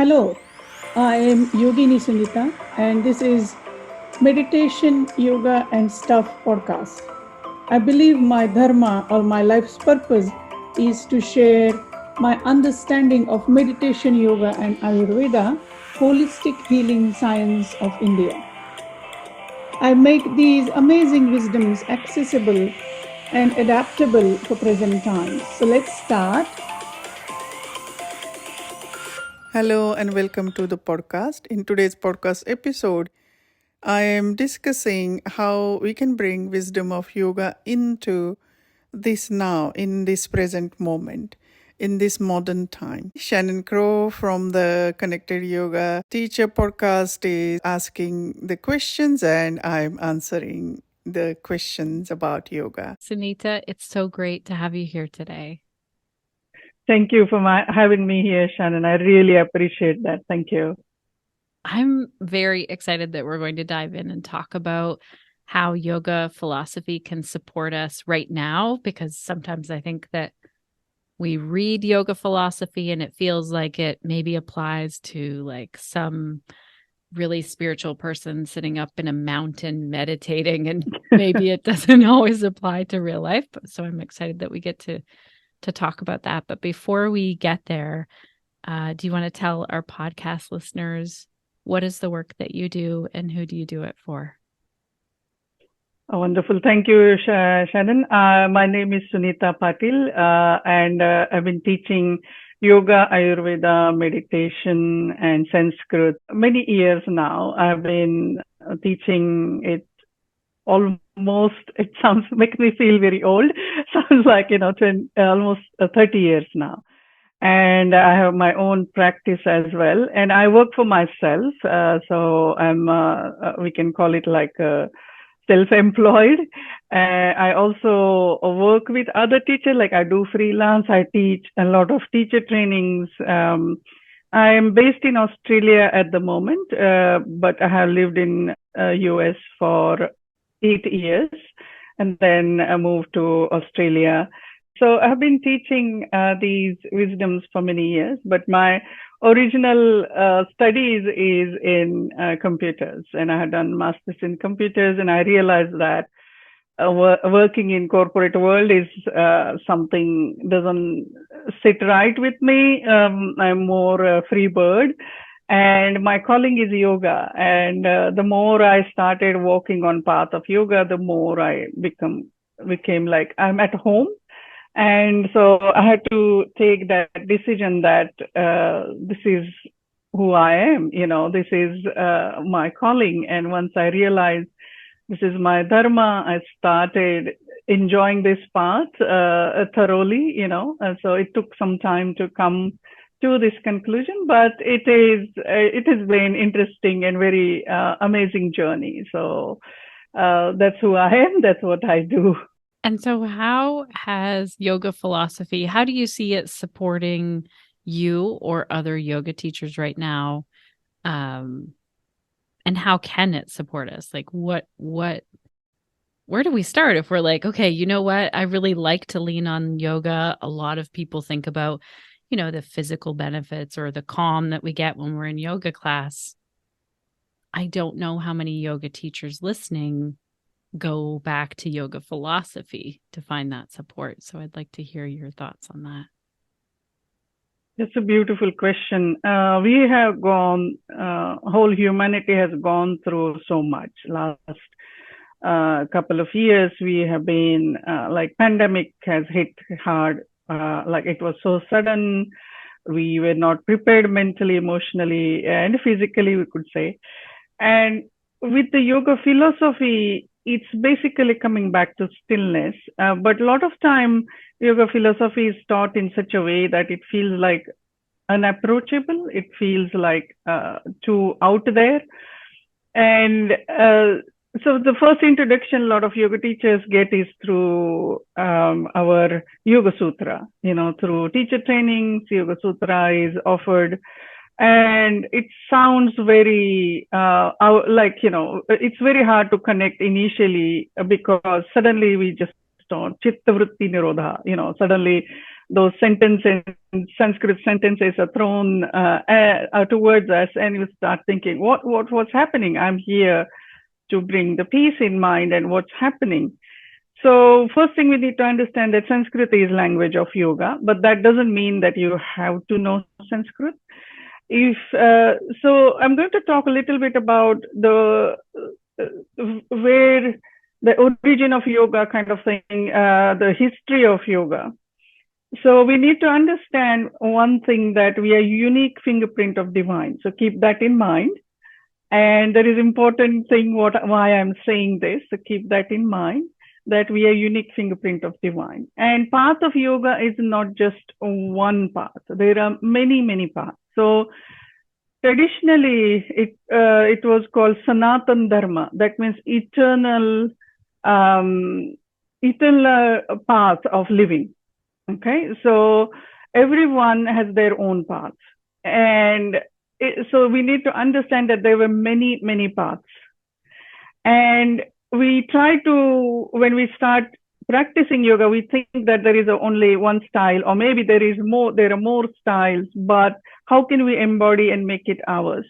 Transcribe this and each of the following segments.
Hello, I am Yogini Sunita, and this is Meditation, Yoga, and Stuff podcast. I believe my dharma or my life's purpose is to share my understanding of meditation, yoga, and Ayurveda, holistic healing science of India. I make these amazing wisdoms accessible and adaptable for present times. So let's start. Hello and welcome to the podcast. In today's podcast episode, I am discussing how we can bring wisdom of yoga into this now, in this present moment, in this modern time. Shannon Crow from the Connected Yoga Teacher podcast is asking the questions and I'm answering the questions about yoga. Sunita, it's so great to have you here today. Thank you for having me here, Shannon. I really appreciate that. Thank you. I'm very excited that we're going to dive in and talk about how yoga philosophy can support us right now, because sometimes I think that we read yoga philosophy and it feels like it maybe applies to like some really spiritual person sitting up in a mountain meditating, and maybe it doesn't always apply to real life. So I'm excited that we get to talk about that. But before we get there, do you want to tell our podcast listeners what is the work that you do and who do you do it for? Oh, wonderful. Thank you, Shannon. My name is Sunita Patil, and I've been teaching yoga, Ayurveda, meditation, and Sanskrit many years now. I've been teaching it almost, makes me feel very old. Sounds like, almost 30 years now. And I have my own practice as well. And I work for myself. So I'm, we can call it like self-employed. I also work with other teachers, like I do freelance. I teach a lot of teacher trainings. I am based in Australia at the moment, but I have lived in US for 8 years, and then I moved to Australia. So I've been teaching these wisdoms for many years, but my original studies is in computers, and I had done masters in computers, and I realized that working in corporate world is something doesn't sit right with me. I'm more a free bird. And my calling is yoga. And the more I started walking on path of yoga, the more I became like I'm at home. And so I had to take that decision that this is who I am, this is my calling. And once I realized this is my dharma, I started enjoying this path thoroughly, and so it took some time to come to this conclusion, but it has been interesting and very amazing journey. So that's who I am. That's what I do. And so how has yoga philosophy, how do you see it supporting you or other yoga teachers right now? And how can it support us? Like where do we start if we're like, okay, you know what? I really like to lean on yoga. A lot of people think about, the physical benefits or the calm that we get when we're in yoga class. I don't know how many yoga teachers listening go back to yoga philosophy to find that support. So I'd like to hear your thoughts on that. That's a beautiful question. We have whole humanity has gone through so much. Last couple of years, we have been like pandemic has hit hard. Like it was so sudden. We were not prepared mentally, emotionally, and physically, we could say. And with the yoga philosophy, it's basically coming back to stillness. But a lot of time, yoga philosophy is taught in such a way that it feels like unapproachable. It feels like too out there. And so the first introduction a lot of yoga teachers get is through our Yoga Sutra. Through teacher trainings, Yoga Sutra is offered. And it sounds very it's very hard to connect initially because suddenly we just don't chitta vritti nirodha, suddenly those sentences, Sanskrit sentences are thrown towards us, and you start thinking, what's happening? I'm here to bring the peace in mind, and what's happening? So first thing we need to understand that Sanskrit is language of yoga, but that doesn't mean that you have to know Sanskrit. So I'm going to talk a little bit about where the origin of yoga kind of thing, the history of yoga. So we need to understand one thing, that we are unique fingerprint of divine. So keep that in mind. And there is important thing why I'm saying this. So keep that in mind, that we are unique fingerprint of divine. And path of yoga is not just one path. There are many, many paths. So traditionally, it was called Sanatan Dharma. That means eternal path of living. Okay, so everyone has their own path, and so we need to understand that there were many, many paths. And we try to, when we start practicing yoga, we think that there is only one style, or maybe there are more styles, but how can we embody and make it ours?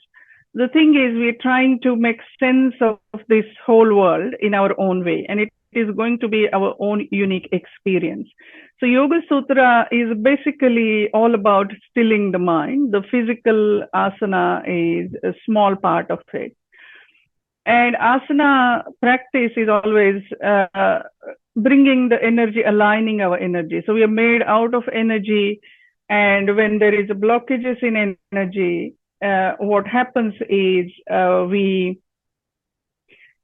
The thing is, we're trying to make sense of this whole world in our own way, and it is going to be our own unique experience. So Yoga Sutra is basically all about stilling the mind. The physical asana is a small part of it. And asana practice is always bringing the energy, aligning our energy. So we are made out of energy. And when there is blockages in energy, what happens is we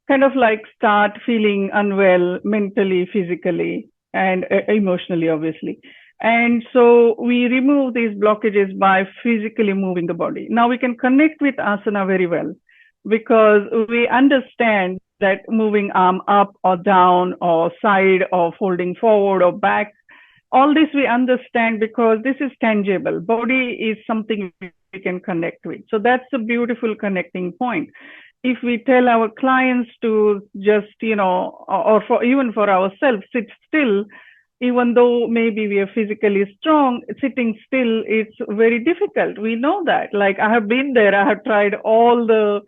kind of like start feeling unwell mentally, physically, and emotionally, obviously. And so we remove these blockages by physically moving the body. Now we can connect with asana very well, because we understand that moving arm up or down or side or folding forward or back, all this we understand because this is tangible. Body is something we can connect with. So that's a beautiful connecting point. If we tell our clients to just, or even for ourselves, sit still, even though maybe we are physically strong, sitting still, it's very difficult. We know that. Like, I have been there. I have tried all the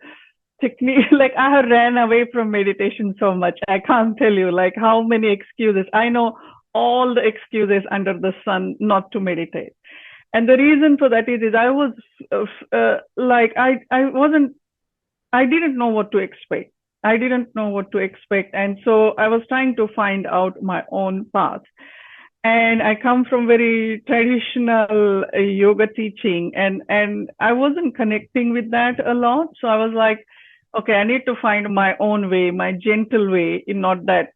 technique. Like, I have ran away from meditation so much. I can't tell you like how many excuses. I know all the excuses under the sun not to meditate. And the reason for that is I was I didn't know what to expect. And so I was trying to find out my own path. And I come from very traditional yoga teaching, and I wasn't connecting with that a lot. So I was like, okay, I need to find my own way, my gentle way, not that,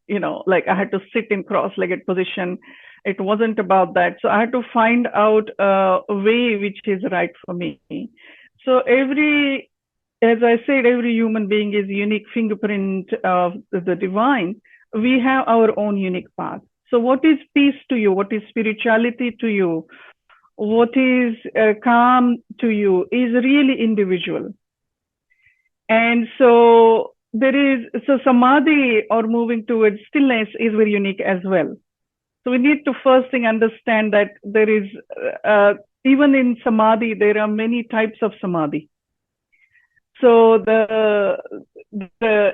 like I had to sit in cross-legged position. It wasn't about that. So I had to find out a way which is right for me. So as I said, every human being is unique fingerprint of the divine. We have our own unique path. So what is peace to you? What is spirituality to you? What is calm to you is really individual. And so samadhi, or moving towards stillness, is very unique as well. So we need to first thing understand that there is, even in samadhi, there are many types of samadhi. So the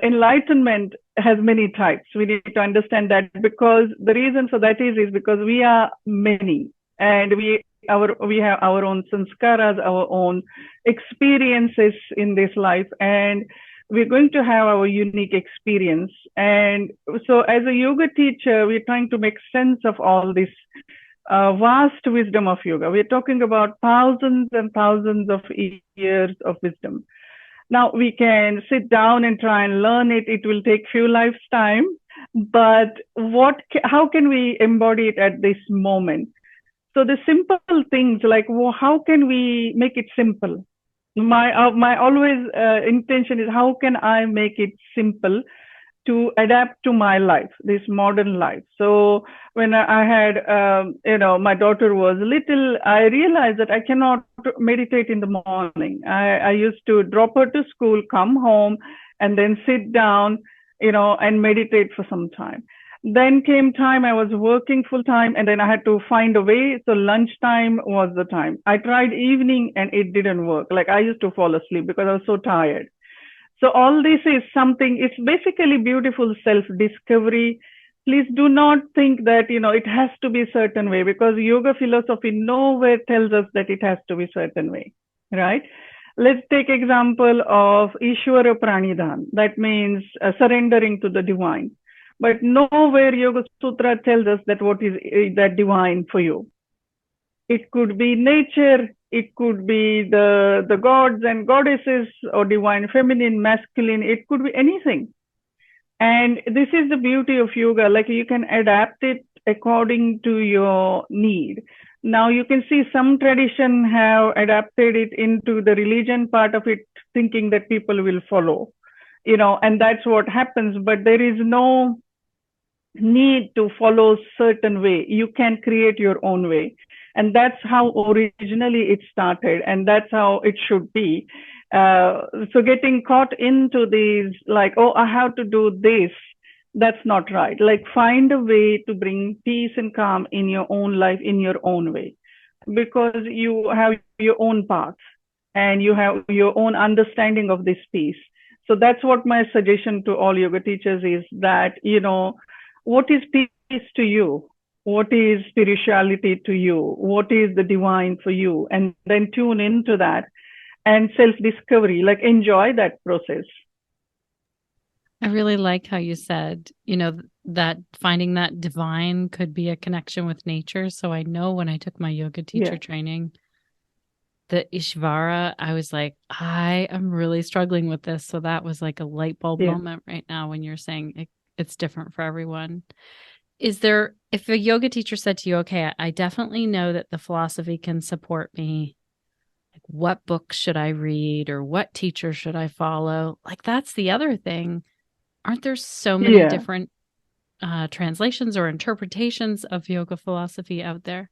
enlightenment has many types. We need to understand that, because the reason for that is because we are many, and we have our own sanskaras, our own experiences in this life, and we're going to have our unique experience. And so as a yoga teacher, we're trying to make sense of all this vast wisdom of yoga. We're talking about thousands and thousands of years of wisdom. Now we can sit down and try and learn it. It will take few lifetimes, but how can we embody it at this moment? So the simple things like, how can we make it simple? My always intention is, how can I make it simple to adapt to my life, this modern life? So when I had, my daughter was little, I realized that I cannot meditate in the morning. I used to drop her to school, come home, and then sit down, and meditate for some time. Then came time I was working full time, and then I had to find a way. So lunchtime was the time. I tried evening and it didn't work. Like I used to fall asleep because I was so tired. So all this is something, it's basically beautiful self-discovery. Please do not think that, it has to be a certain way, because yoga philosophy nowhere tells us that it has to be a certain way, right? Let's take example of Ishwara Pranidhan. That means surrendering to the divine. But nowhere Yoga Sutra tells us that what is that divine for you. It could be nature, it could be the gods and goddesses, or divine feminine, masculine, it could be anything. And this is the beauty of yoga, like you can adapt it according to your need. Now you can see some tradition have adapted it into the religion part of it, thinking that people will follow, and that's what happens. But there is no need to follow certain way. You can create your own way. And that's how originally it started, and that's how it should be. So getting caught into these, like, oh, I have to do this, that's not right. Like, find a way to bring peace and calm in your own life, in your own way, because you have your own path and you have your own understanding of this peace. So that's what my suggestion to all yoga teachers is, that, what is peace to you? What is spirituality to you? What is the divine for you? And then tune into that, and self-discovery, like enjoy that process. I really like how you said, that finding that divine could be a connection with nature. So I know when I took my yoga teacher training, the Ishvara, I was like, I am really struggling with this. So that was like a light bulb moment right now when you're saying it's different for everyone. Is there, if a yoga teacher said to you, okay, I definitely know that the philosophy can support me, like what books should I read, or what teacher should I follow? Like, that's the other thing. Aren't there so many different translations or interpretations of yoga philosophy out there?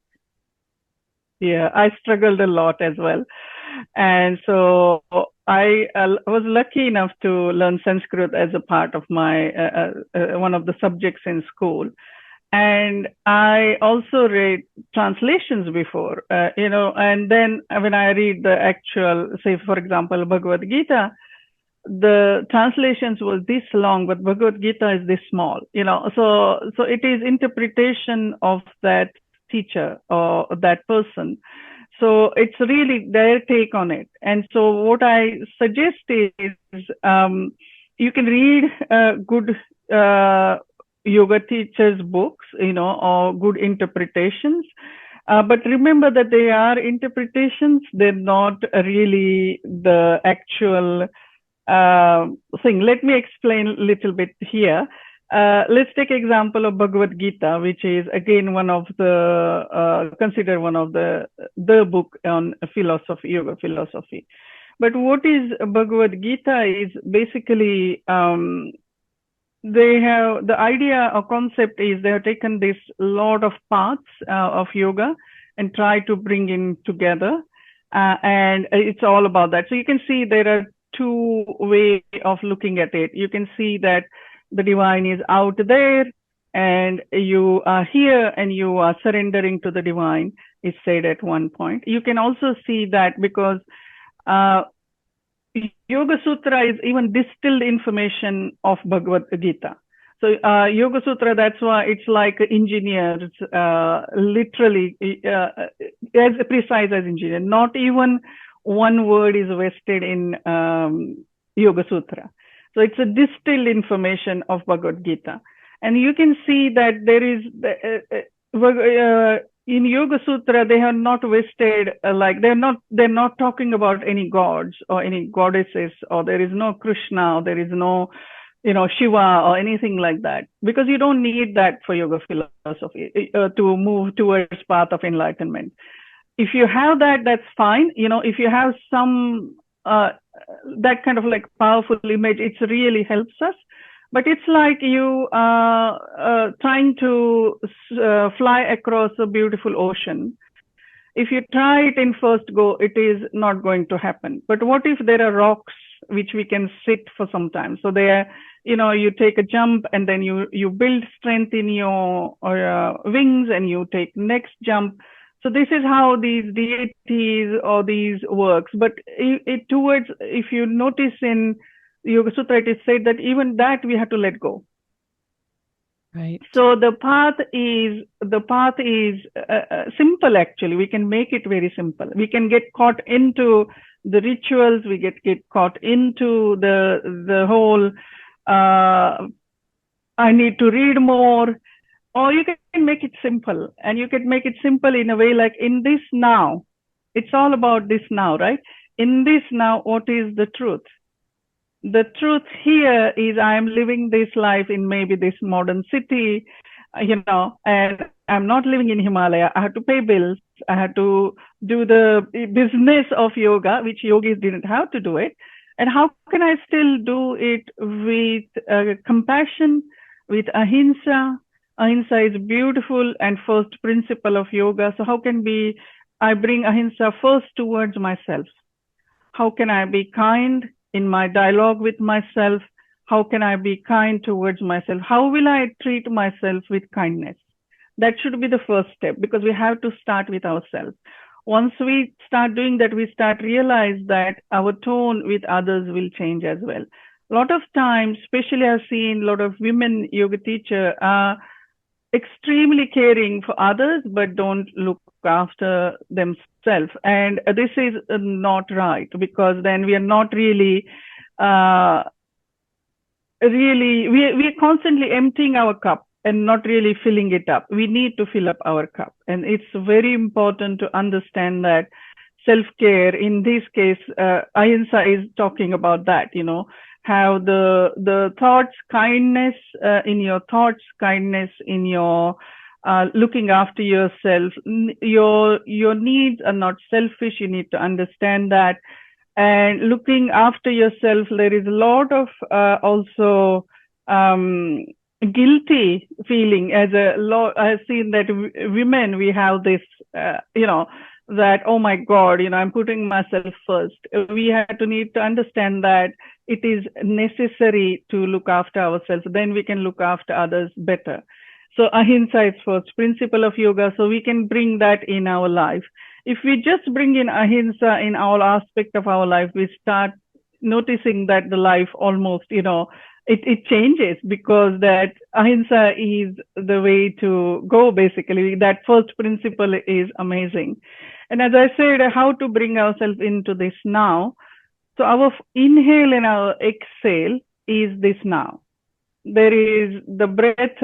Yeah, I struggled a lot as well. And so I was lucky enough to learn Sanskrit as a part of my one of the subjects in school. And I also read translations before, and then when I read the actual, say, for example, Bhagavad Gita, the translations was this long, but Bhagavad Gita is this small, so it is interpretation of that teacher or that person. So it's really their take on it. And so what I suggest is, you can read good yoga teachers' books, or good interpretations. But remember that they are interpretations. They're not really the actual thing. Let me explain a little bit here. Let's take example of Bhagavad Gita, which is again one of the considered one of the book on philosophy, yoga philosophy. But what is Bhagavad Gita is basically they have the idea or concept is they have taken this lot of paths of yoga and try to bring in together, and it's all about that. So you can see there are two ways of looking at it. You can see that the divine is out there and you are here and you are surrendering to the divine, is said at one point. You can also see that because Yoga Sutra is even distilled information of Bhagavad Gita. So Yoga Sutra, that's why it's like engineers, literally as precise as engineer. Not even one word is wasted in Yoga Sutra. So it's a distilled information of Bhagavad Gita. And you can see that there is, in Yoga Sutra, they have not wasted, they're not talking about any gods or any goddesses, or there is no Krishna, or there is no, Shiva or anything like that, because you don't need that for yoga philosophy to move towards path of enlightenment. If you have that, that's fine. If you have some, that kind of like powerful image, it really helps us. But it's like you trying to fly across a beautiful ocean. If you try it in first go, it is not going to happen. But what if there are rocks which we can sit for some time. So there, you take a jump and then you build strength in your wings, and you take next jump. So this is how these deities or these works. But if you notice in Yoga Sutra, it is said that even that we have to let go. Right. So the path is simple. Actually, we can make it very simple. We can get caught into the rituals. We get caught into the whole. I need to read more, or you can make it simple, and you can make it simple in a way like in this now. It's all about this now, right? In this now, what is the truth? The truth here is I am living this life in maybe this modern city, and I'm not living in Himalaya. I have to pay bills. I have to do the business of yoga, which yogis didn't have to do it. And how can I still do it with compassion, with ahimsa? Ahimsa is beautiful and first principle of yoga. So how can I bring ahimsa first towards myself? How can I be kind in my dialogue with myself? How can I be kind towards myself? How will I treat myself with kindness? That should be the first step, because we have to start with ourselves. Once we start doing that, we start realize that our tone with others will change as well. A lot of times, especially I've seen a lot of women yoga teachers are extremely caring for others, but don't look after themselves. And this is not right, because then we are not really, we are constantly emptying our cup and not really filling it up. We need to fill up our cup. And it's very important to understand that self-care, in this case, ahimsa is talking about that, how the thoughts, kindness in your thoughts, kindness in your looking after yourself. Your needs are not selfish. You need to understand that. And looking after yourself, there is a lot of also guilty feeling. I've seen that women, we have this, that, oh my God, I'm putting myself first. We need to understand that it is necessary to look after ourselves. Then we can look after others better. So ahimsa is first principle of yoga. So we can bring that in our life. If we just bring in ahimsa in all aspects of our life, we start noticing that the life almost, it changes, because that ahimsa is the way to go, basically. That first principle is amazing. And as I said, how to bring ourselves into this now. So our inhale and our exhale is this now. There is the breath,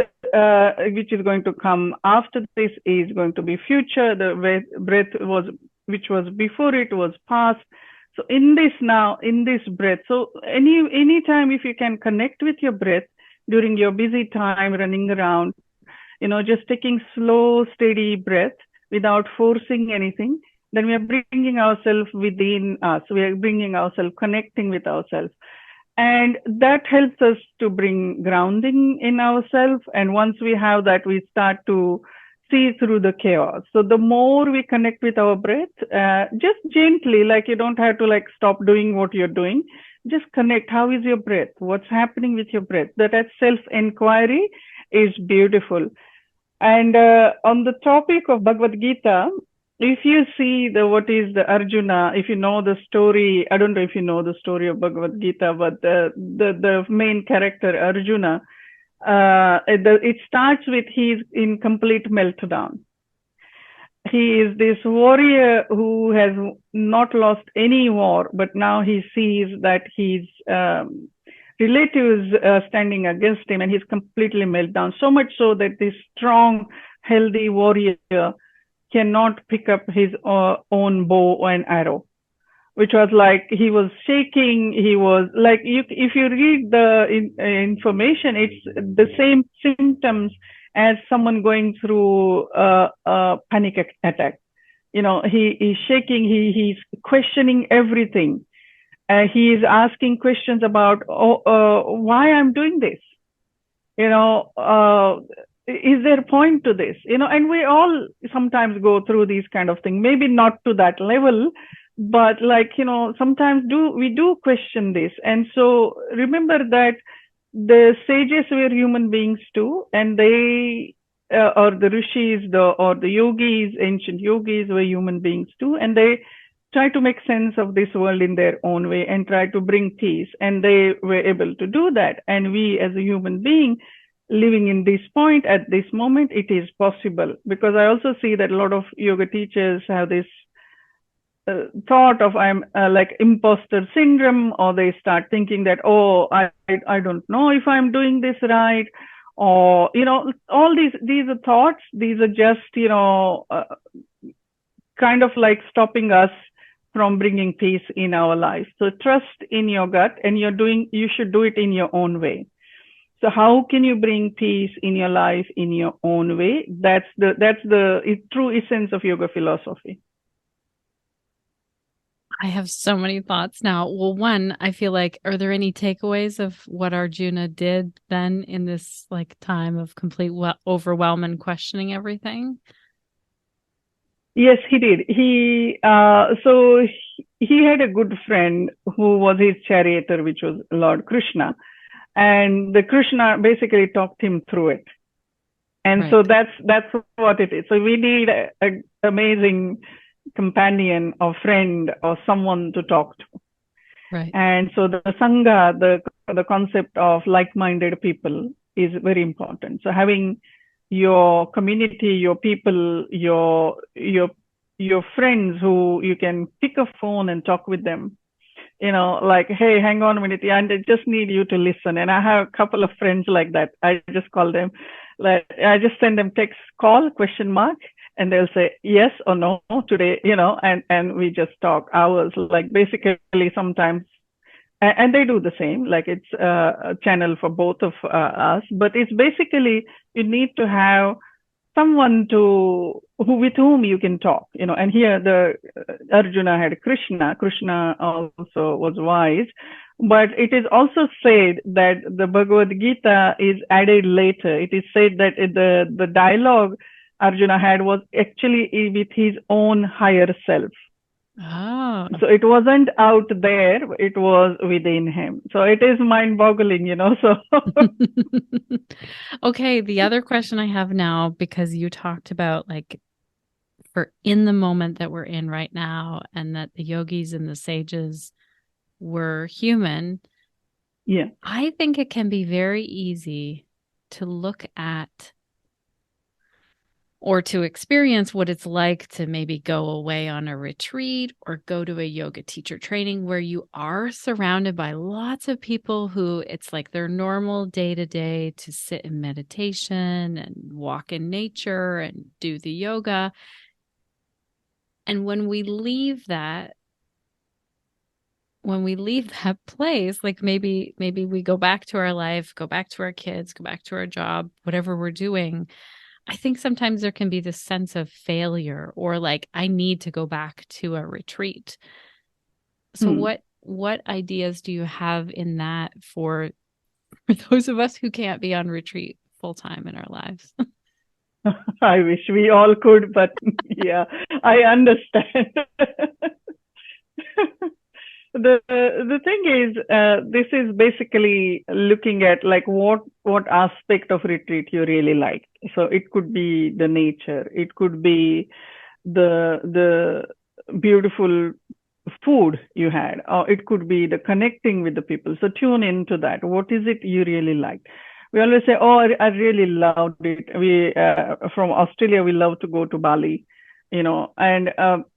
which is going to come after this, is going to be future. The breath which was before it was past. So in this now, in this breath, so any time if you can connect with your breath during your busy time running around, just taking slow, steady breath without forcing anything, then we are bringing ourselves within us. We are bringing ourselves, connecting with ourselves. And that helps us to bring grounding in ourselves. And once we have that, we start to see through the chaos. So the more we connect with our breath, just gently, like you don't have to stop doing what you're doing. Just connect. How is your breath? What's happening with your breath? That self-inquiry is beautiful. And on the topic of Bhagavad Gita, if you see what is the Arjuna, if you know the story, I don't know if you know the story of Bhagavad Gita, but the main character Arjuna, it starts with he's in complete meltdown. He is this warrior who has not lost any war, but now he sees that his relatives standing against him, and he's completely meltdown. So much so that this strong, healthy warrior cannot pick up his own bow and arrow, which was he was shaking. He was if you read the information, it's the same symptoms as someone going through a panic attack. He's shaking. He's questioning everything. He is asking questions about why I'm doing this. Is there a point to this? And we all sometimes go through these kind of things, maybe not to that level, but like, sometimes we do question this. And so remember that the sages were human beings too, and they or the rishis, or the yogis, ancient yogis were human beings too, and they try to make sense of this world in their own way and try to bring peace, and they were able to do that. And we as a human being living in this point at this moment, it is possible, because I also see that a lot of yoga teachers have this thought of I'm like imposter syndrome, or they start thinking that, oh, I don't know if I'm doing this right, or all these are thoughts. These are just kind of like stopping us from bringing peace in our life. So trust in your gut, and you should do it in your own way. So how can you bring peace in your life in your own way? That's the true essence of yoga philosophy. I have so many thoughts now. Well, one, I feel like, are there any takeaways of what Arjuna did then in this like time of complete overwhelm and questioning everything? Yes, he did. He had a good friend who was his charioteer, which was Lord Krishna, and the Krishna basically talked him through it. And Right. so that's what it is. So we need a amazing companion or friend or someone to talk to. Right. And so the sangha, the concept of like-minded people is very important. So having your community, your people, your friends who you can pick a phone and talk with them. Like, hey, hang on a minute, yeah, and I just need you to listen. And I have a couple of friends like that. I just call them, like, I just send them text, call, question mark, and they'll say yes or no today, and we just talk hours, like basically sometimes, and they do the same, like it's a channel for both of us, but it's basically you need to have someone with whom you can talk, and here the Arjuna had Krishna also was wise, but it is also said that the Bhagavad Gita is added later. It is said that the dialogue Arjuna had was actually with his own higher self. Oh. So it wasn't out there, it was within him. So it is mind-boggling, so. Okay, the other question I have now, because you talked about like for in the moment that we're in right now, and that the yogis and the sages were human. Yeah. I think it can be very easy to look at or to experience what it's like to maybe go away on a retreat or go to a yoga teacher training where you are surrounded by lots of people who it's like their normal day to day to sit in meditation and walk in nature and do the yoga. And when we leave that place, like maybe we go back to our life, go back to our kids, go back to our job, whatever we're doing, I think sometimes there can be this sense of failure, or like, I need to go back to a retreat. So what ideas do you have in that for those of us who can't be on retreat full time in our lives? I wish we all could, but yeah, I understand. The thing is, this is basically looking at like what aspect of retreat you really like. So it could be the nature, it could be the beautiful food you had, or it could be the connecting with the people. So tune into that. What is it you really like? We always say, oh, I really loved it. We from Australia, we love to go to Bali, and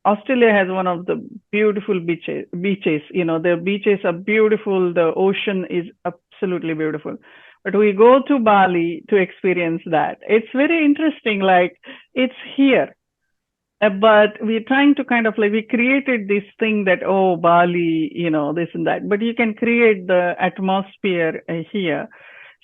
Australia has one of the beautiful beaches. The beaches are beautiful. The ocean is absolutely beautiful. But we go to Bali to experience that. It's very interesting. Like, it's here. But we're trying to kind of like, we created this thing that, oh, Bali, this and that. But you can create the atmosphere here.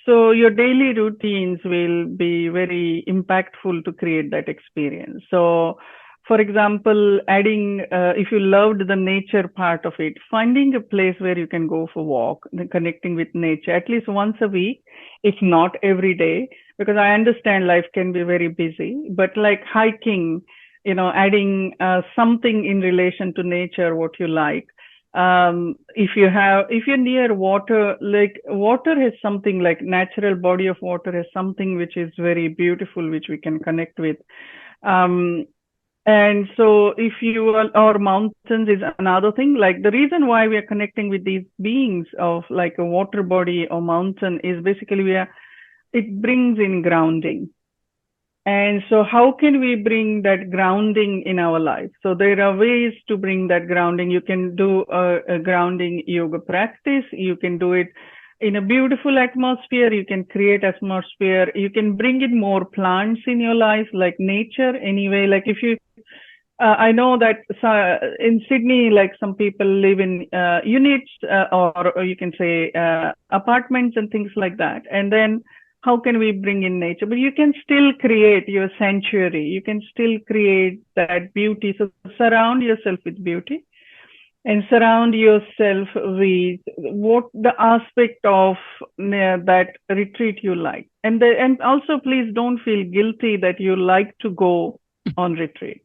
So your daily routines will be very impactful to create that experience. So, for example, adding, if you loved the nature part of it, finding a place where you can go for a walk, connecting with nature at least once a week, if not every day, because I understand life can be very busy, but like hiking, adding something in relation to nature, what you like. If you're near water, like water has something, like natural body of water has something which is very beautiful, which we can connect with. Um, and so if you are, or mountains is another thing. Like the reason why we are connecting with these beings of like a water body or mountain is basically it brings in grounding. And so how can we bring that grounding in our life? So there are ways to bring that grounding. You can do a grounding yoga practice. You can do it in a beautiful atmosphere. You can create atmosphere. You can bring in more plants in your life, like nature anyway. Like if you I know that in Sydney, like some people live in units or you can say apartments and things like that. And then how can we bring in nature? But you can still create your sanctuary. You can still create that beauty. So surround yourself with beauty and surround yourself with what the aspect of that retreat you like. And also please don't feel guilty that you like to go on retreat.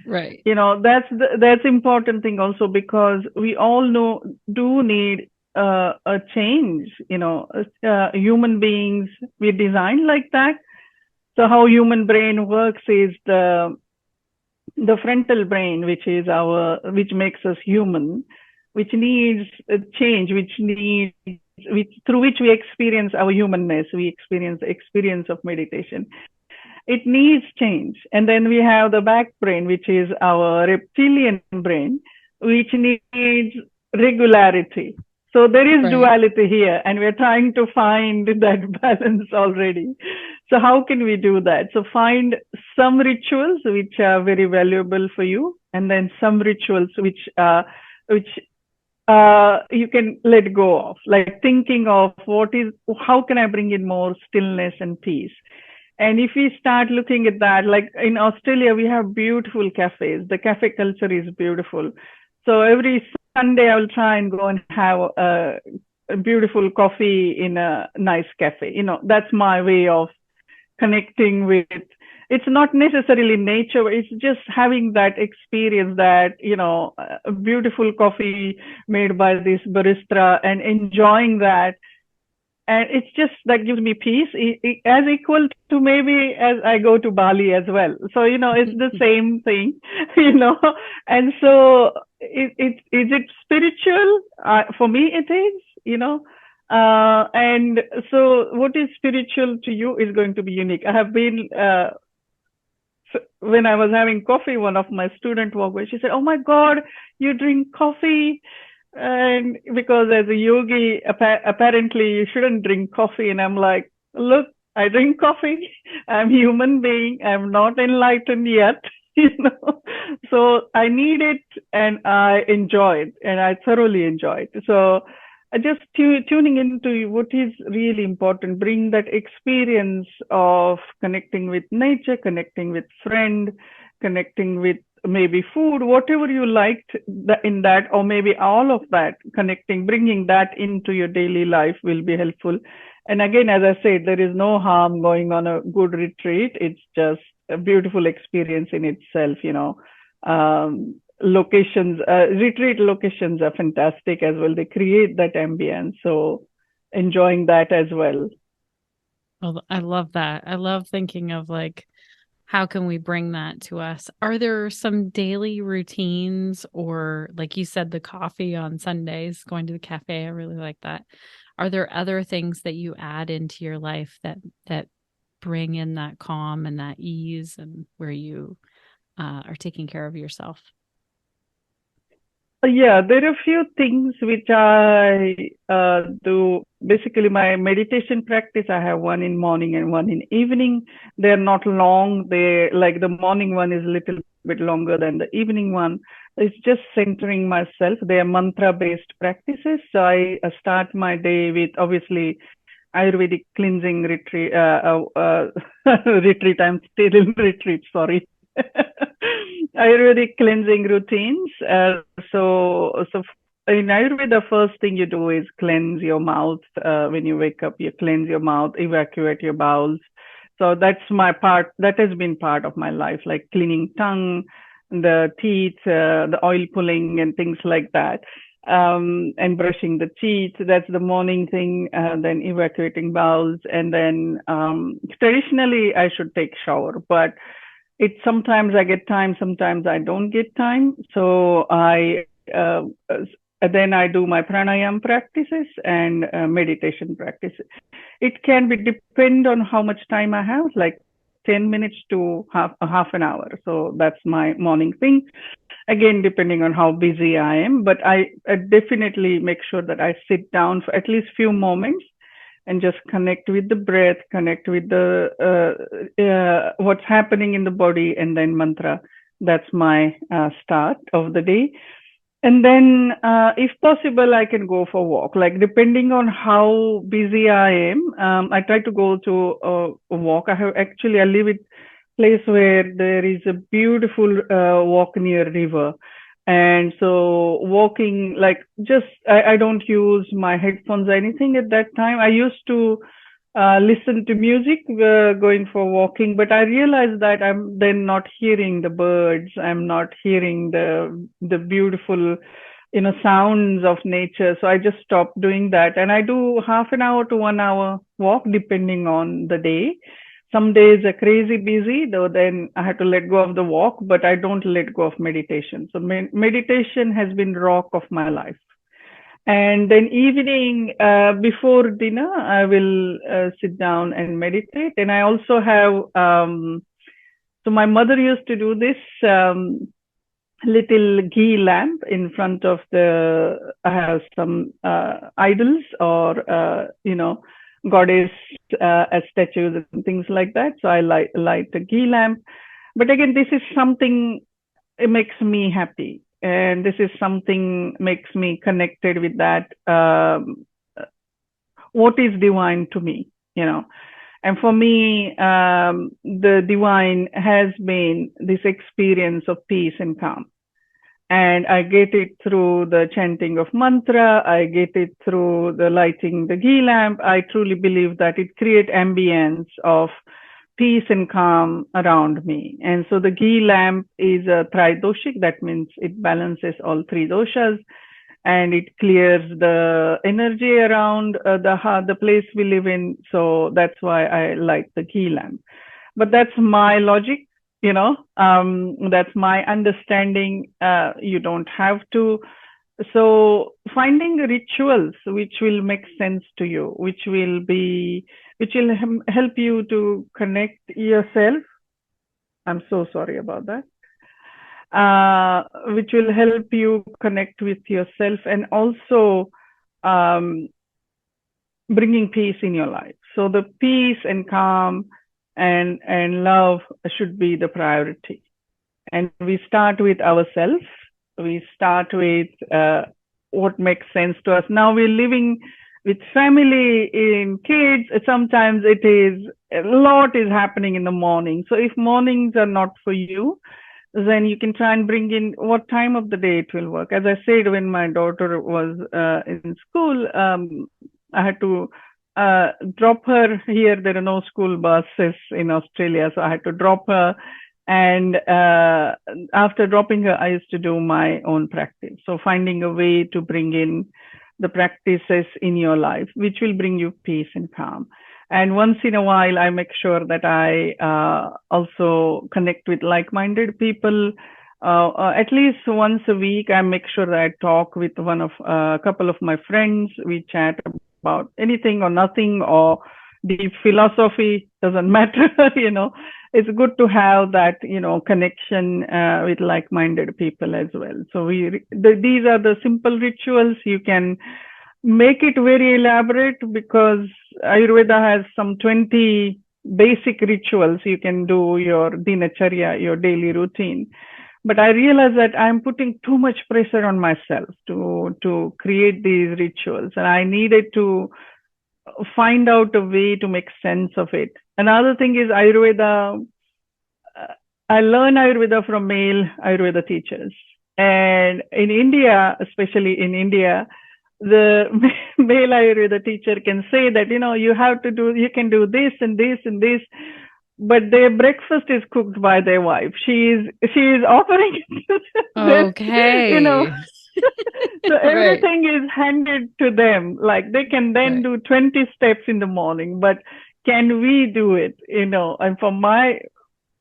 Right. That's important thing also, because we all do need a change. Human beings, we're designed like that. So how human brain works is the frontal brain, which makes us human, which needs a change, through which we experience our humanness, we experience the experience of meditation. It needs change. And then we have the back brain, which is our reptilian brain, which needs regularity. So there is duality here, and we're trying to find that balance already. So how can we do that? So find some rituals which are very valuable for you, and then some rituals which you can let go of, like thinking of how can I bring in more stillness and peace. And if we start looking at that, like in Australia, we have beautiful cafes. The cafe culture is beautiful. So every Sunday, I will try and go and have a beautiful coffee in a nice cafe. That's my way of connecting with. It's not necessarily nature. It's just having that experience that, a beautiful coffee made by this barista and enjoying that. And it's just that gives me peace, as equal to maybe as I go to Bali as well. So, it's the same thing, And so is it spiritual? For me, it is, and so what is spiritual to you is going to be unique. I have been, when I was having coffee, one of my students walked by, she said, "Oh my God, you drink coffee?" And because as a yogi, apparently you shouldn't drink coffee. And I'm like, look, I drink coffee. I'm a human being. I'm not enlightened yet, So I need it and I enjoy it, and I thoroughly enjoy it. So I just tuning into what is really important, bring that experience of connecting with nature, connecting with friend, connecting with maybe food, whatever you liked in that, or maybe all of that, bringing that into your daily life will be helpful. And again, as I said, there is no harm going on a good retreat. It's just a beautiful experience in itself, retreat locations are fantastic as well. They create that ambience. So enjoying that as well. Well, I love that. I love thinking of like, how can we bring that to us? Are there some daily routines, or like you said, the coffee on Sundays, going to the cafe? I really like that. Are there other things that you add into your life that bring in that calm and that ease, and where you are taking care of yourself? Yeah, there are a few things which I do. Basically, my meditation practice, I have one in morning and one in evening. They're not long. Like the morning one is a little bit longer than the evening one. It's just centering myself. They are mantra-based practices. So I start my day with, obviously, Ayurvedic cleansing retreat. Retreat. I'm still in retreat. Sorry. Ayurvedic cleansing routines. So in Ayurveda, first thing you do is cleanse your mouth. When you wake up, you cleanse your mouth, evacuate your bowels. So that's my part. That has been part of my life, like cleaning tongue, the teeth, the oil pulling, and things like that, and brushing the teeth. That's the morning thing. Then evacuating bowels, and then traditionally I should take shower, but it sometimes I get time, sometimes I don't get time. So then I do my pranayam practices and meditation practices. It can be depend on how much time I have, like 10 minutes to half an hour. So that's my morning thing. Again, depending on how busy I am, but I definitely make sure that I sit down for at least few moments and just connect with the breath, connect with the what's happening in the body, and then mantra. That's my start of the day. And then, if possible, I can go for a walk. Like depending on how busy I am, I try to go to a walk. I live in a place where there is a beautiful walk near river. And so walking, like just, I don't use my headphones or anything at that time. I used to listen to music going for walking, but I realized that I'm then not hearing the birds. I'm not hearing the beautiful, sounds of nature. So I just stopped doing that, and I do half an hour to 1 hour walk depending on the day. Some days are crazy busy, though then I have to let go of the walk, but I don't let go of meditation. So meditation has been rock of my life. And then evening, before dinner, I will sit down and meditate. And I also have, so my mother used to do this little ghee lamp in front of I have some idols or, goddess as statues and things like that. So I light a ghee lamp. But again, this is something, it makes me happy. And this is something makes me connected with that, what is divine to me, And for me, the divine has been this experience of peace and calm. And I get it through the chanting of mantra. I get it through the lighting the ghee lamp. I truly believe that it creates ambience of peace and calm around me. And so the ghee lamp is a tridoshik. That means it balances all three doshas, and it clears the energy around the place we live in. So that's why I like the ghee lamp. But that's my logic, that's my understanding. You don't have to. So finding rituals which will make sense to you, which will help you to connect yourself. I'm so sorry about that. Which will help you connect with yourself, and also bringing peace in your life. So the peace and calm and love should be the priority. And we start with ourselves. We start with what makes sense to us. Now we're living with family, in kids. Sometimes a lot is happening in the morning. So if mornings are not for you, then you can try and bring in what time of the day it will work. As I said, when my daughter was in school, I had to drop her here. There are no school buses in Australia, so I had to drop her. And after dropping her, I used to do my own practice. So finding a way to bring in the practices in your life, which will bring you peace and calm. And once in a while, I make sure that I also connect with like-minded people. At least once a week, I make sure that I talk with a couple of my friends. We chat about anything or nothing, or deep philosophy, doesn't matter, It's good to have that, connection with like-minded people as well. So these are the simple rituals. You can make it very elaborate because Ayurveda has some 20 basic rituals. You can do your dinacharya, your daily routine. But I realized that I'm putting too much pressure on myself to create these rituals, and I needed to find out a way to make sense of it. Another thing is Ayurveda. I learn Ayurveda from male Ayurveda teachers. And in India, especially in India, the male Ayurveda teacher can say that, you can do this and this and this. but their breakfast is cooked by their wife. She is offering this, Okay. so Right. everything is handed to them. Like they can then Right. do 20 steps in the morning, but can we do it? And from my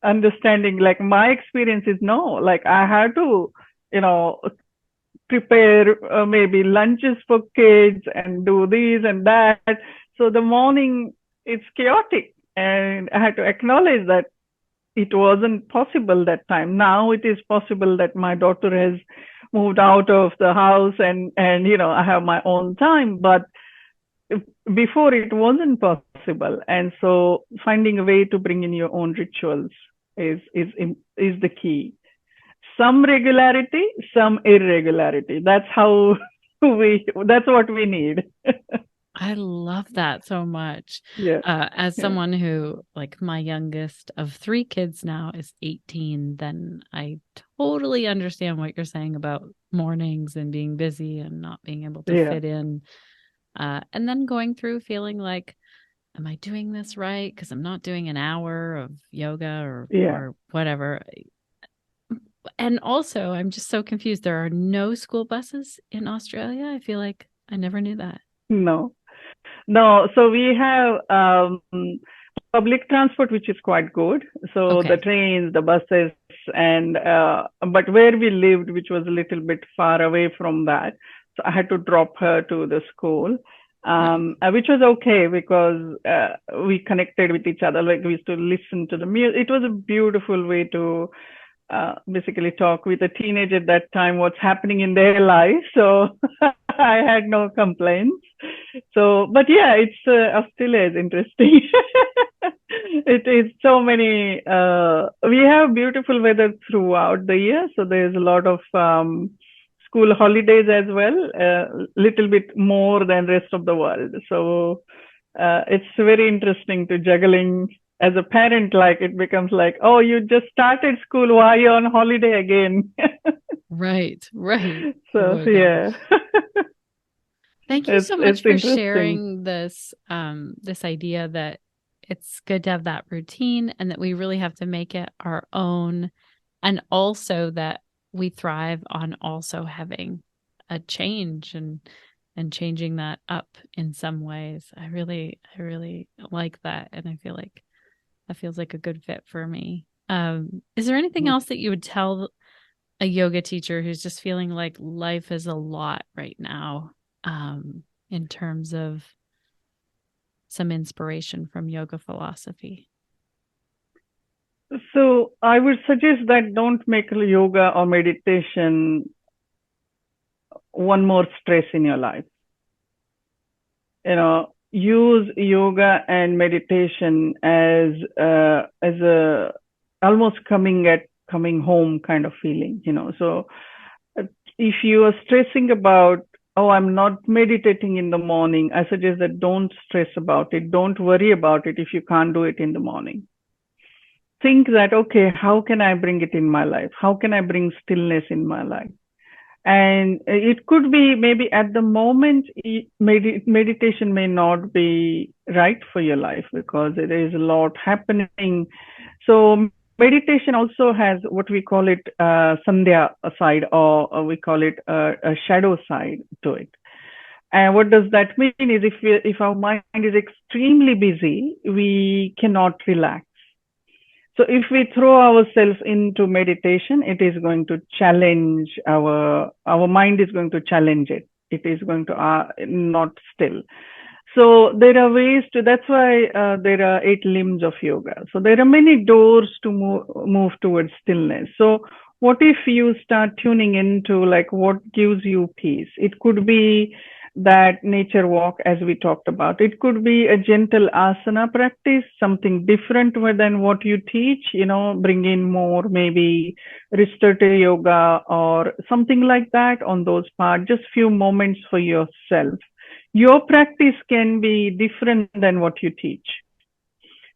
understanding, like my experience is no, like I have to, you know, prepare maybe lunches for kids and do this and that. So the morning it's chaotic, and I had to acknowledge that it wasn't possible that time. Now it is possible that my daughter has moved out of the house, and I have my own time, but before it wasn't possible. And so finding a way to bring in your own rituals is the key. Some regularity, some irregularity. That's how that's what we need. I love that so much. Yeah. As Yeah. someone who, like, my youngest of 3 kids now is 18, then I totally understand what you're saying about mornings and being busy and not being able to Yeah. fit in. And then going through feeling like, am I doing this right? Because I'm not doing an hour of yoga Yeah. or whatever. And also, I'm just so confused. There are no school buses in Australia. I feel like I never knew that. No. No. So we have public transport, which is quite good. So the Okay. trains, the buses, and but where we lived, which was a little bit far away from that, so I had to drop her to the school, Right. which was okay because we connected with each other. Like we used to listen to the music. It was a beautiful way to basically talk with a teenager at that time what's happening in their life. So I had no complaints. So, but yeah, it's Australia is interesting. It is so many. We have beautiful weather throughout the year, so there's a lot of school holidays as well. Little bit more than rest of the world. So it's very interesting to juggling as a parent. Like it becomes like, oh, you just started school. Why are you on holiday again? Right. Right. So Oh, yeah. thank you so much It's for interesting. sharing this this idea that it's good to have that routine and that we really have to make it our own, and also that we thrive on also having a change and changing that up in some ways. I really like that, and I feel like that feels like a good fit for me. Is there anything else that you would tell a yoga teacher who's just feeling like life is a lot right now, in terms of some inspiration from yoga philosophy? So I would suggest that don't make yoga or meditation one more stress in your life. Use yoga and meditation as a almost coming home kind of feeling. So if you are stressing about, oh, I'm not meditating in the morning, I suggest that don't stress about it. Don't worry about it if you can't do it in the morning. Think that, okay, how can I bring it in my life? How can I bring stillness in my life? And it could be maybe at the moment, meditation may not be right for your life because there is a lot happening. So meditation also has what we call it sandhya side, or we call it a shadow side to it. And what does that mean is if our mind is extremely busy, we cannot relax. So if we throw ourselves into meditation, it is going to challenge our mind is going to challenge it. It is going to not still. So there are ways to. That's why there are 8 limbs of yoga. So there are many doors to move towards stillness. So what if you start tuning into like what gives you peace? It could be that nature walk, as we talked about. It could be a gentle asana practice, something different than what you teach, bring in more maybe restorative yoga or something like that on those parts, just few moments for yourself. Your practice can be different than what you teach.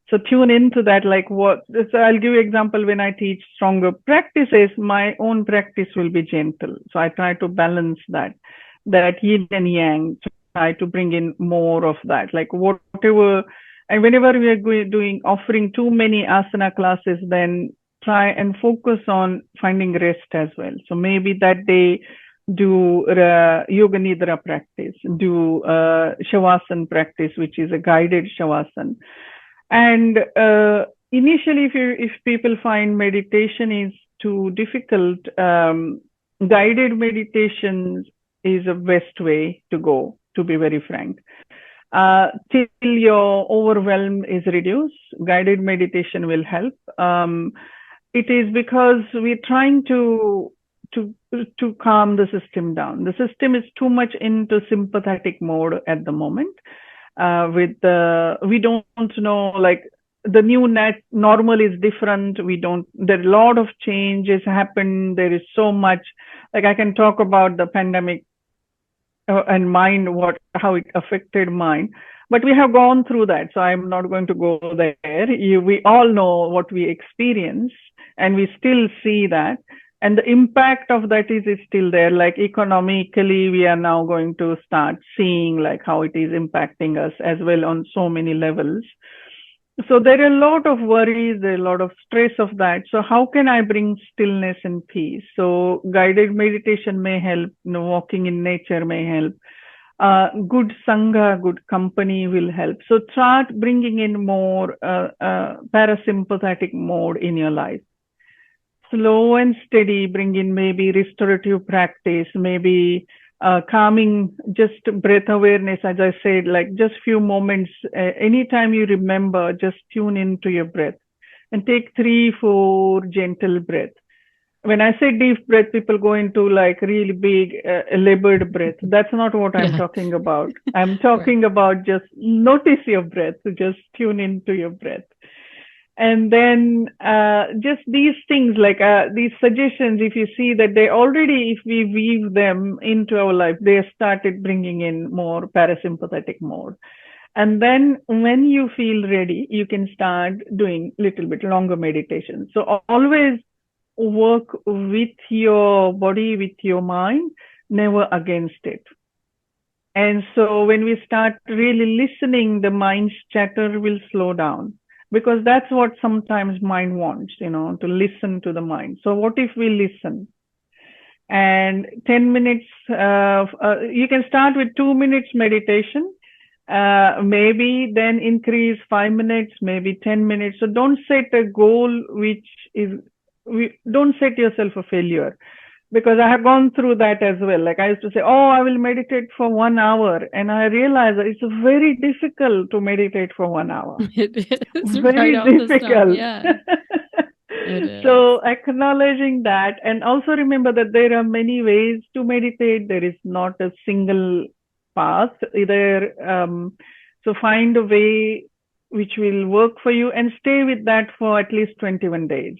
So tune into that, like so I'll give you an example. When I teach stronger practices, my own practice will be gentle. So I try to balance that yin and yang, try to bring in more of that, like whatever And whenever we are offering too many asana classes, then try and focus on finding rest as well. So maybe that day do yoga nidra practice, do shavasana practice, which is a guided shavasana. And initially, if people find meditation is too difficult, guided meditations is the best way to go, to be very frank. Till your overwhelm is reduced, guided meditation will help. It is because we're trying to calm the system down. The system is too much into sympathetic mode at the moment. We don't know, like, the new normal is different. There are a lot of changes happen. There is so much, like, I can talk about the pandemic and mind, how it affected mind, but we have gone through that, so I'm not going to go there. We all know what we experience, and we still see that, and the impact of that is still there. Like, economically, we are now going to start seeing like how it is impacting us as well on so many levels. So there are a lot of worries, there are a lot of stress of that. So how can I bring stillness and peace? So guided meditation may help, walking in nature may help. Good sangha, good company will help. So start bringing in more parasympathetic mode in your life. Slow and steady, bring in maybe restorative practice, maybe calming, just breath awareness, as I said, like just few moments. Anytime you remember, just tune into your breath and take 3-4 gentle breaths. When I say deep breath, people go into like really big labored breath. That's not what I'm talking about. I'm talking about just notice your breath, just tune into your breath. And then just these things, like these suggestions, if you see that they already, if we weave them into our life, they started bringing in more parasympathetic mode. And then when you feel ready, you can start doing little bit longer meditation. So always work with your body, with your mind, never against it. And so when we start really listening, the mind's chatter will slow down, because that's what sometimes mind wants, to listen to the mind. So what if we listen? And 10 minutes, you can start with 2 minutes meditation, maybe then increase 5 minutes, maybe 10 minutes. So don't set a goal don't set yourself a failure, because I have gone through that as well. Like, I used to say, I will meditate for 1 hour. And I realized that it's very difficult to meditate for 1 hour. It is very right difficult. Yeah. So acknowledging that, and also remember that there are many ways to meditate. There is not a single path either. So find a way which will work for you and stay with that for at least 21 days.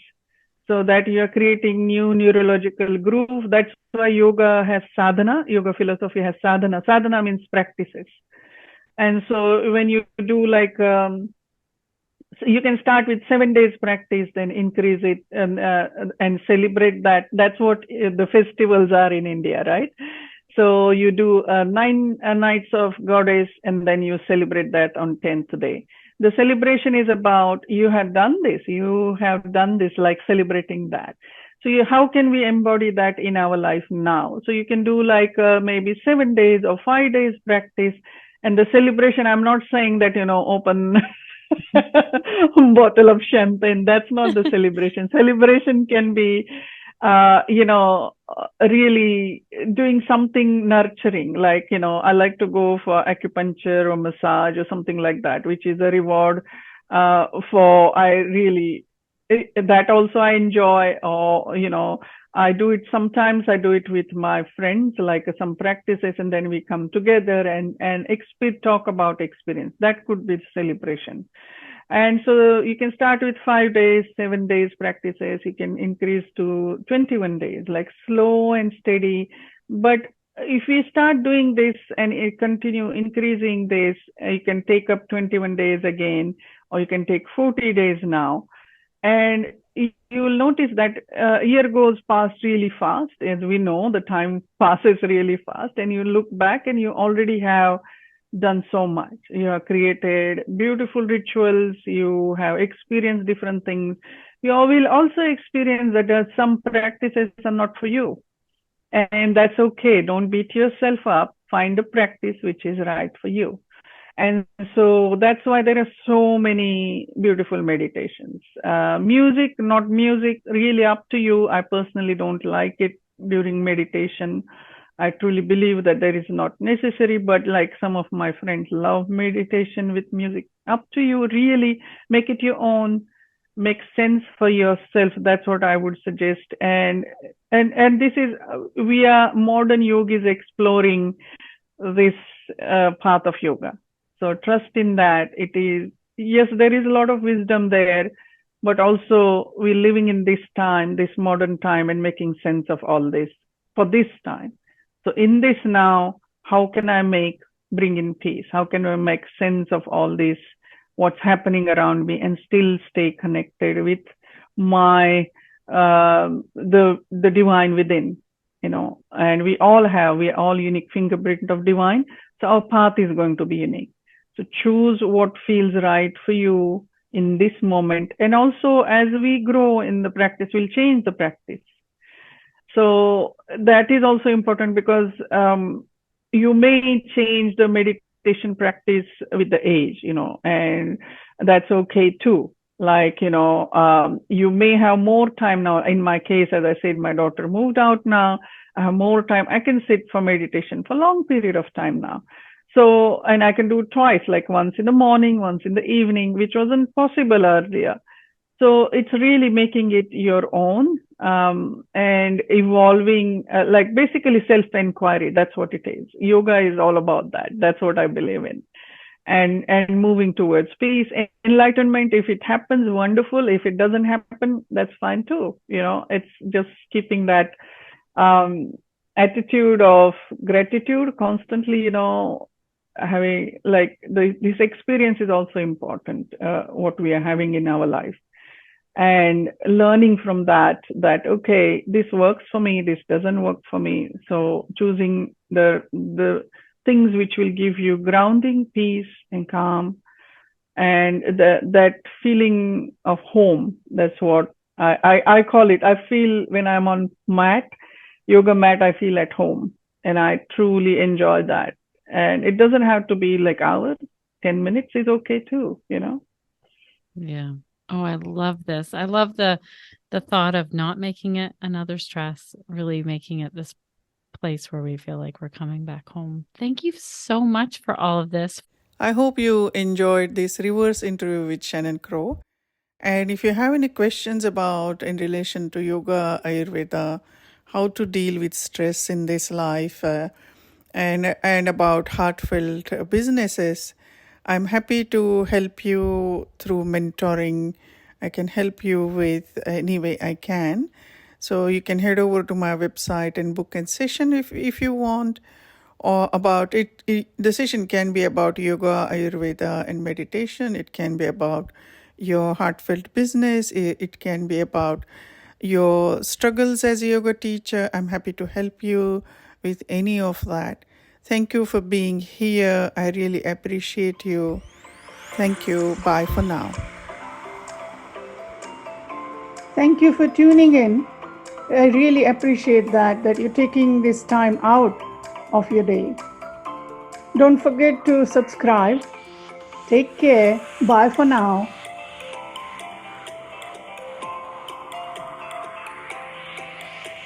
So that you are creating new neurological groove. That's why yoga has sadhana. Yoga philosophy has sadhana. Sadhana means practices. And so when you do like, so you can start with 7 days practice, then increase it and celebrate that. That's what the festivals are in India, right? So you do 9 nights of goddess, and then you celebrate that on 10th day. The celebration is about, you have done this, like celebrating that. So how can we embody that in our life now? So you can do like maybe 7 days or 5 days practice. And the celebration, I'm not saying that, open bottle of champagne. That's not the celebration. Celebration can be, really doing something nurturing, like, I like to go for acupuncture or massage or something like that, which is a reward that also I enjoy. Or, I do it sometimes, I do it with my friends, like some practices, and then we come together and talk about experience. That could be celebration. And so you can start with 5 days, 7 days practices. You can increase to 21 days, like slow and steady. But if we start doing this and continue increasing this, you can take up 21 days again, or you can take 40 days now. And you will notice that year goes past really fast. As we know, the time passes really fast. And you look back and you already have done so much. You have created beautiful rituals. You have experienced different things. You will also experience that some practices are not for you. And that's okay. Don't beat yourself up. Find a practice which is right for you. And so that's why there are so many beautiful meditations. Music, not music, really up to you. I personally don't like it during meditation. I truly believe that there is not necessary, but like some of my friends love meditation with music. Up to you, really make it your own, make sense for yourself. That's what I would suggest. And this is we are modern yogis exploring this path of yoga. So trust in that. It is, yes, there is a lot of wisdom there, but also we're living in this time, this modern time, and making sense of all this for this time. So in this now, how can I bring in peace? How can I make sense of all this, what's happening around me, and still stay connected with my the divine within, and we are all unique fingerprint of divine. So our path is going to be unique. So choose what feels right for you in this moment. And also as we grow in the practice, we'll change the practice. So that is also important because you may change the meditation practice with the age, and that's okay too. Like, you may have more time now. In my case, as I said, my daughter moved out now. I have more time. I can sit for meditation for a long period of time now. So, and I can do it twice, like once in the morning, once in the evening, which wasn't possible earlier. So it's really making it your own and evolving, like basically self-inquiry. That's what it is. Yoga is all about that. That's what I believe in. And moving towards peace and enlightenment. If it happens, wonderful. If it doesn't happen, that's fine too. It's just keeping that attitude of gratitude constantly, having like this experience is also important, what we are having in our life, and learning from that, okay, this works for me, this doesn't work for me. So choosing the things which will give you grounding, peace, and calm, and that feeling of home. That's what I call it. I feel when I'm on yoga mat, I feel at home, and I truly enjoy that. And it doesn't have to be like hours. 10 minutes is okay too, Yeah. Oh, I love this. I love the thought of not making it another stress, really making it this place where we feel like we're coming back home. Thank you so much for all of this. I hope you enjoyed this reverse interview with Shannon Crow. And if you have any questions about in relation to yoga, Ayurveda, how to deal with stress in this life, and about heartfelt businesses, I'm happy to help you through mentoring. I can help you with any way I can. So you can head over to my website and book a session if you want. Or about it, the session can be about yoga, Ayurveda, and meditation. It can be about your heartfelt business. It can be about your struggles as a yoga teacher. I'm happy to help you with any of that. Thank you for being here. I really appreciate you. Thank you. Bye for now. Thank you for tuning in. I really appreciate that you're taking this time out of your day. Don't forget to subscribe. Take care. Bye for now.